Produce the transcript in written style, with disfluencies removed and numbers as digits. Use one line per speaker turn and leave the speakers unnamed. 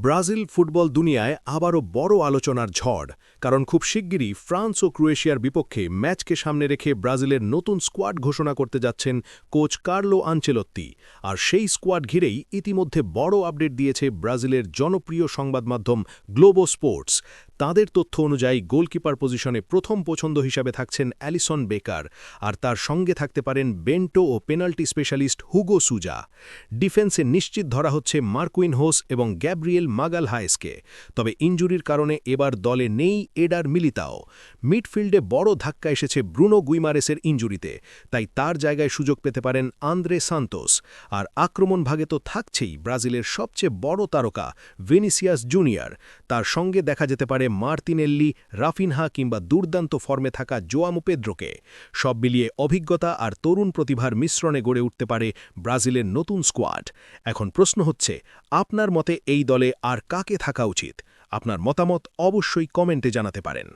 Brazil football দুনিয়ায় আবারও বড় আলোচনার ঝড়, কারণ খুব শিগগিরই ফ্রান্স ও ক্রোয়েশিয়ার বিপক্ষে ম্যাচকে সামনে রেখে ব্রাজিলের নতুন স্কোয়াড ঘোষণা করতে যাচ্ছেন কোচ কার্লো আনচেলত্তি। আর সেই স্কোয়াড ঘিরেই ইতিমধ্যে বড় আপডেট দিয়েছে ব্রাজিলের জনপ্রিয় সংবাদমাধ্যম গ্লোবো স্পোর্টস। তাদের তথ্য অনুযায়ী গোলকিপার পজিশনে প্রথম পছন্দ হিসাবে থাকছেন অ্যালিসন বেকার, আর তার সঙ্গে থাকতে পারেন বেন্টো ও পেনাল্টি স্পেশালিস্ট হুগো সুজা। ডিফেন্সে নিশ্চিত ধরা হচ্ছে মার্কুইনহোস এবং গ্যাব্রিয়েল মাগালহায়েসকে। তবে ইনজুরির কারণে এবার দলে নেই এডার মিলিতাও। মিডফিল্ডে বড় ধাক্কা এসেছে ব্রুনো গুইমারেসের ইনজুরিতে, তাই তার জায়গায় সুযোগ পেতে পারেন আন্দ্রে সান্তোস। আর আক্রমণ ভাগে তো থাকছেই ব্রাজিলের সবচেয়ে বড় তারকা ভিনিসিয়াস জুনিয়র। তার সঙ্গে দেখা যেতে পারে মার্তিনেল্লি, রাফিনহা কিংবা দুর্দান্ত ফর্মে থাকা জোয়ামো পেদ্রোকে। সব মিলিয়ে অভিজ্ঞতা আর তরুণ প্রতিভার মিশ্রণে গড়ে উঠতে পারে ব্রাজিলের নতুন স্কোয়াড। এখন প্রশ্ন হচ্ছে, আপনার মতে এই দলে আর কাকে থাকা উচিত? আপনার মতামত অবশ্যই কমেন্টে জানাতে পারেন।